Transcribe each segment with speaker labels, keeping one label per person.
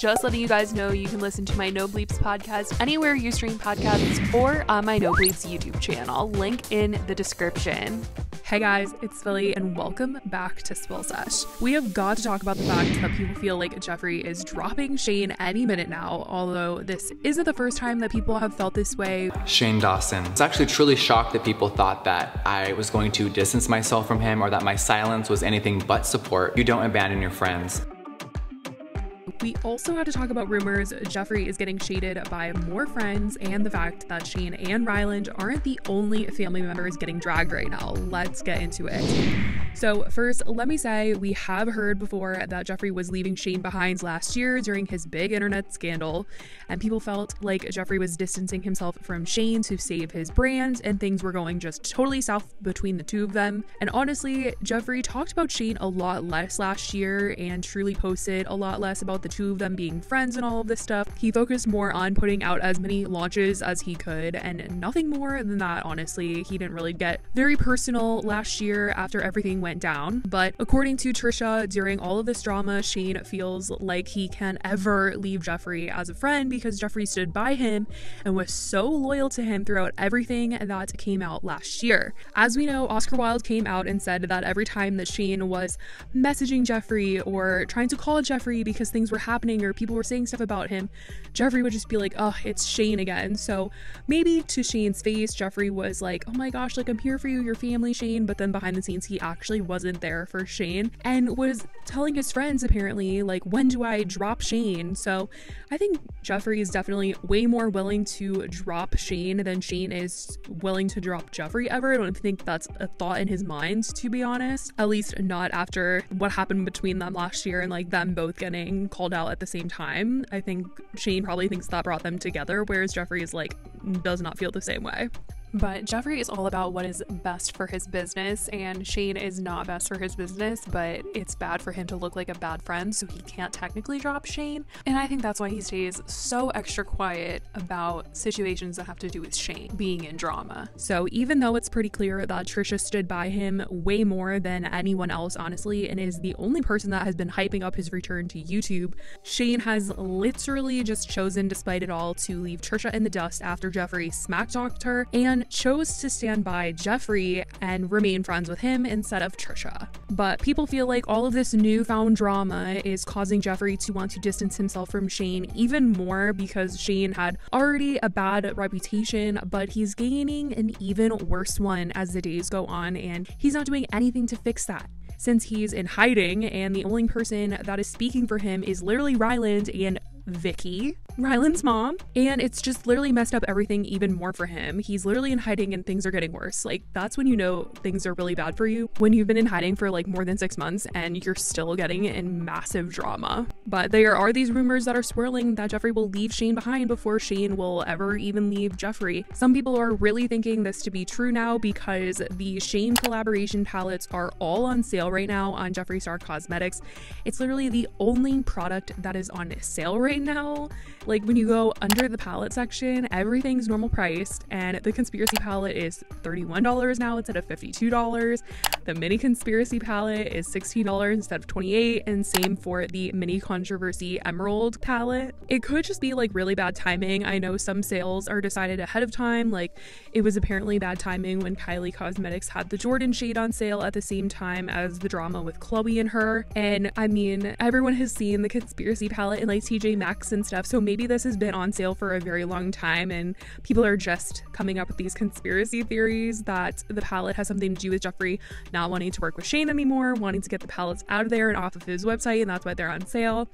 Speaker 1: Just letting you guys know you can listen to my No Bleeps podcast anywhere you stream podcasts or on my No Bleeps YouTube channel. Link in the description. Hey guys, it's Philly and welcome back to Spill Sesh. We have got to talk about the fact that people feel like Jeffree is dropping Shane any minute now, although this isn't the first time that people have felt this way.
Speaker 2: Shane Dawson. It's actually truly shocked that people thought that I was going to distance myself from him or that my silence was anything but support. You don't abandon your friends.
Speaker 1: We also had to talk about rumors Jeffree is getting shaded by more friends and the fact that Shane and Ryland aren't the only family members getting dragged right now. Let's get into it. So first, let me say we have heard before that Jeffree was leaving Shane behind last year during his big internet scandal, and people felt like Jeffree was distancing himself from Shane to save his brand, and things were going just totally south between the two of them. And honestly, Jeffree talked about Shane a lot less last year and truly posted a lot less about the two of them being friends and all of this stuff. He focused more on putting out as many launches as he could and nothing more than that, honestly. He didn't really get very personal last year after everything went down. But according to Trisha, during all of this drama, Shane feels like he can ever leave Jeffree as a friend because Jeffree stood by him and was so loyal to him throughout everything that came out last year. As we know, Oscar Wilde came out and said that every time that Shane was messaging Jeffree or trying to call Jeffree because things were happening or people were saying stuff about him, Jeffree would just be like, oh, it's Shane again. So maybe to Shane's face, Jeffree was like, oh my gosh, like I'm here for you, your family, Shane. But then behind the scenes, he actually wasn't there for Shane and was telling his friends apparently, like, when do I drop Shane? So I think Jeffree is definitely way more willing to drop Shane than Shane is willing to drop Jeffree ever. I don't think that's a thought in his mind, to be honest, at least not after what happened between them last year and like them both getting called out at the same time. I think Shane probably thinks that brought them together, whereas Jeffree is like, does not feel the same way. But Jeffree is all about what is best for his business, and Shane is not best for his business, but it's bad for him to look like a bad friend, so he can't technically drop Shane. And I think that's why he stays so extra quiet about situations that have to do with Shane being in drama. So even though it's pretty clear that Trisha stood by him way more than anyone else, honestly, and is the only person that has been hyping up his return to YouTube, Shane has literally just chosen, despite it all, to leave Trisha in the dust after Jeffree smack-talked her and chose to stand by Jeffree and remain friends with him instead of Trisha. But people feel like all of this newfound drama is causing Jeffree to want to distance himself from Shane even more because Shane had already a bad reputation, but he's gaining an even worse one as the days go on, and he's not doing anything to fix that, since he's in hiding and the only person that is speaking for him is literally Ryland and Vicky, Ryland's mom, and it's just literally messed up everything even more for him. He's literally in hiding and things are getting worse. Like, that's when you know things are really bad for you, when you've been in hiding for like more than 6 months and you're still getting in massive drama. But there are these rumors that are swirling that Jeffree will leave Shane behind before Shane will ever even leave Jeffree. Some people are really thinking this to be true now because the Shane collaboration palettes are all on sale right now on Jeffree Star Cosmetics. It's literally the only product that is on sale right now. Like, when you go under the palette section, everything's normal priced, and the conspiracy palette is $31 now instead of $52. The mini conspiracy palette is $16 instead of $28, and same for the mini controversy emerald palette. It could just be like really bad timing. I know some sales are decided ahead of time, like it was apparently bad timing when Kylie Cosmetics had the Jordan shade on sale at the same time as the drama with Chloe and her. And I mean, everyone has seen the conspiracy palette in like TJ Maxx and stuff, so maybe this has been on sale for a very long time and people are just coming up with these conspiracy theories that the palette has something to do with Jeffree not wanting to work with Shane anymore, wanting to get the palettes out of there and off of his website, and that's why they're on sale.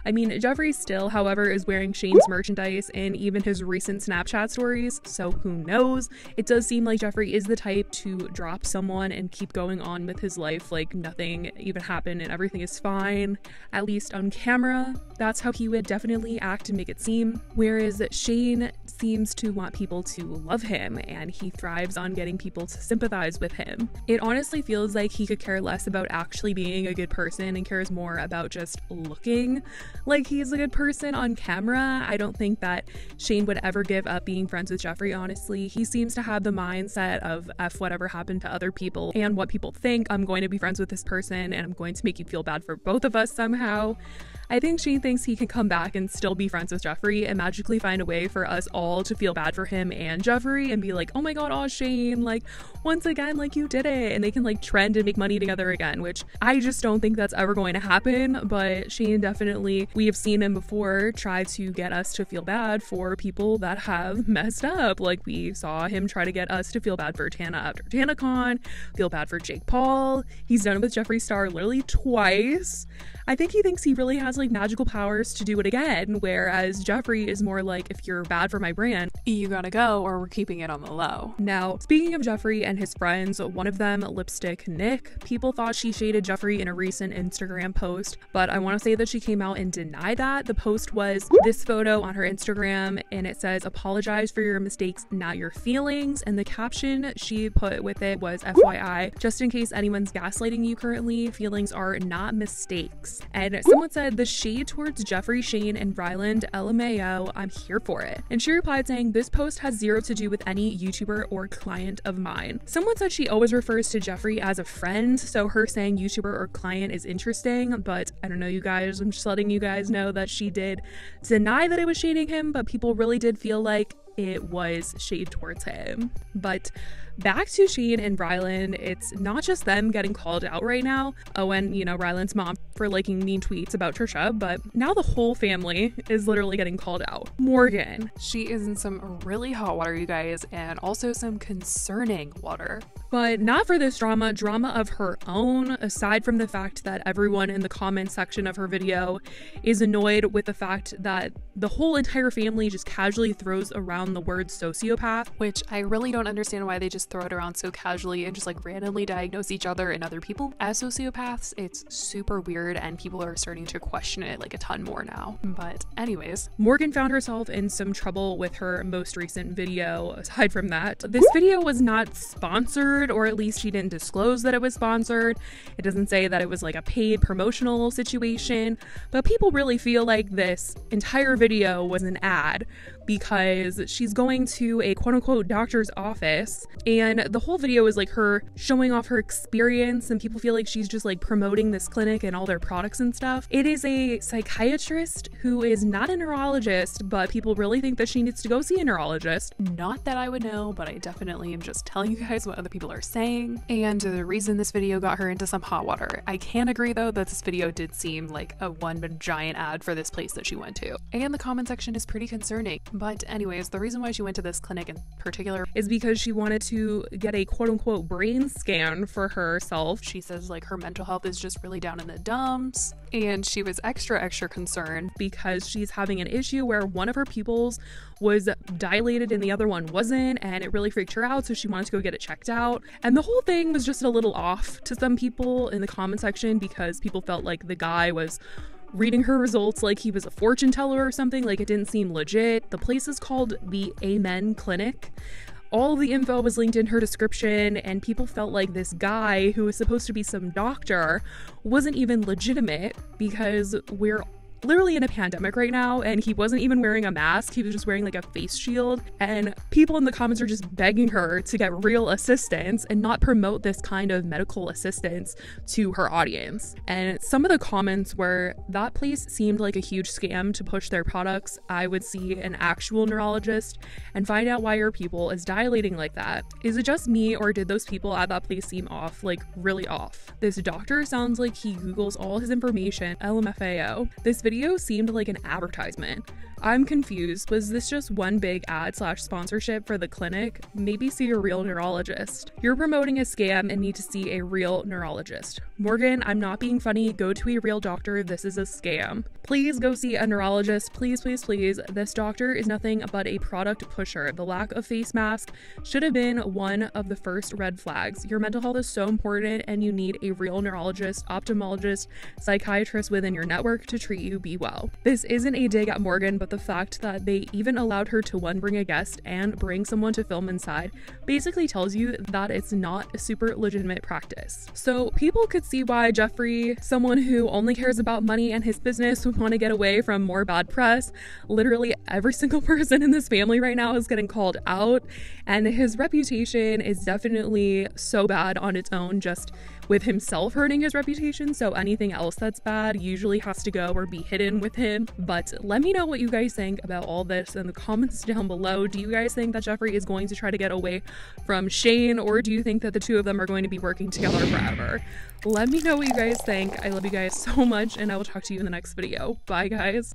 Speaker 1: I mean, Jeffree still, however, is wearing Shane's merchandise in even his recent Snapchat stories, so who knows? It does seem like Jeffree is the type to drop someone and keep going on with his life like nothing even happened and everything is fine, at least on camera. That's how he would definitely act and make it seem. Whereas Shane seems to want people to love him and he thrives on getting people to sympathize with him. It honestly feels like he could care less about actually being a good person and cares more about just looking like he's a good person on camera. I don't think that Shane would ever give up being friends with Jeffree, honestly. He seems to have the mindset of F whatever happened to other people and what people think. I'm going to be friends with this person and I'm going to make you feel bad for both of us somehow. I think Shane thinks he can come back and still be friends with Jeffree and magically find a way for us all to feel bad for him and Jeffree and be like, oh my god, aw Shane, like once again, like you did it, and they can like trend and make money together again, which I just don't think that's ever going to happen. But Shane definitely, we have seen him before try to get us to feel bad for people that have messed up. Like we saw him try to get us to feel bad for Tana after TanaCon, feel bad for Jake Paul. He's done it with Jeffree Star literally twice. I think he thinks he really has like magical powers to do it again, whereas Jeffree is more like, if you're bad for my brand, you gotta go or we're keeping it on the low. Now, speaking of Jeffree and his friends, one of them, Lipstick Nick, people thought she shaded Jeffree in a recent Instagram post, but I want to say that she came out and denied that. The post was this photo on her Instagram and it says, apologize for your mistakes, not your feelings. And the caption she put with it was, FYI, just in case anyone's gaslighting you currently, feelings are not mistakes. And someone said, the shade towards Jeffree, Shane, and Ryland, LMAO, I'm here for it. And she replied saying, this post has zero to do with any YouTuber or client of mine. Someone said she always refers to Jeffree as a friend, so her saying YouTuber or client is interesting, but I don't know, you guys, I'm just letting you guys know that she did deny that it was shading him, but people really did feel like it was shade towards him. But back to Shane and Ryland, it's not just them getting called out right now. Oh, and you know, Ryland's mom for liking mean tweets about Trisha, but now the whole family is literally getting called out. Morgan, she is in some really hot water, you guys, and also some concerning water. But not for this drama of her own, aside from the fact that everyone in the comment section of her video is annoyed with the fact that the whole entire family just casually throws around the word sociopath, which I really don't understand why they just throw it around so casually and just like randomly diagnose each other and other people as sociopaths. It's super weird and people are starting to question it like a ton more now. But anyways, Morgan found herself in some trouble with her most recent video. Aside from that, this video was not sponsored, or at least she didn't disclose that it was sponsored. It doesn't say that it was like a paid promotional situation, but people really feel like this entire video was an ad because she's going to a quote-unquote doctor's office and the whole video is like her showing off her experience, and people feel like she's just like promoting this clinic and all their products and stuff. It is a psychiatrist who is not a neurologist, but people really think that she needs to go see a neurologist. Not that I would know, but I definitely am just telling you guys what other people are saying. And the reason this video got her into some hot water. I can agree though that this video did seem like a one giant ad for this place that she went to. And the comment section is pretty concerning. But anyways, the reason why she went to this clinic in particular is because she wanted to get a quote-unquote brain scan for herself. She says like her mental health is just really down in the dumps, and she was extra concerned because she's having an issue where one of her pupils was dilated and the other one wasn't, and it really freaked her out, so she wanted to go get it checked out. And the whole thing was just a little off to some people in the comment section because people felt like the guy was reading her results like he was a fortune teller or something. Like, it didn't seem legit. The place is called the Amen Clinic. All of the info was linked in her description, and people felt like this guy who was supposed to be some doctor wasn't even legitimate because we're literally in a pandemic right now, and he wasn't even wearing a mask. He was just wearing like a face shield, and people in the comments are just begging her to get real assistance and not promote this kind of medical assistance to her audience. And some of the comments were, that place seemed like a huge scam to push their products. I would see an actual neurologist and find out why your pupil is dilating like that. Is it just me, or did those people at that place seem off, like really off? This doctor sounds like he Googles all his information, LMFAO. This video seemed like an advertisement. I'm confused. Was this just one big ad / sponsorship for the clinic? Maybe see a real neurologist. You're promoting a scam and need to see a real neurologist. Morgan, I'm not being funny. Go to a real doctor. This is a scam. Please go see a neurologist. Please, please, please. This doctor is nothing but a product pusher. The lack of face mask should have been one of the first red flags. Your mental health is so important, and you need a real neurologist, ophthalmologist, psychiatrist within your network to treat you. Be well. This isn't a dig at Morgan, but but the fact that they even allowed her to bring a guest and bring someone to film inside basically tells you that it's not a super legitimate practice. So people could see why Jeffree, someone who only cares about money and his business, would want to get away from more bad press. Literally every single person in this family right now is getting called out, and his reputation is definitely so bad on its own, just with himself hurting his reputation, so anything else that's bad usually has to go or be hidden with him. But let me know what you guys think about all this in the comments down below. Do you guys think that Jeffree is going to try to get away from Shane, or do you think that the two of them are going to be working together forever? Let me know what you guys think. I love you guys so much, and I will talk to you in the next video. Bye, guys.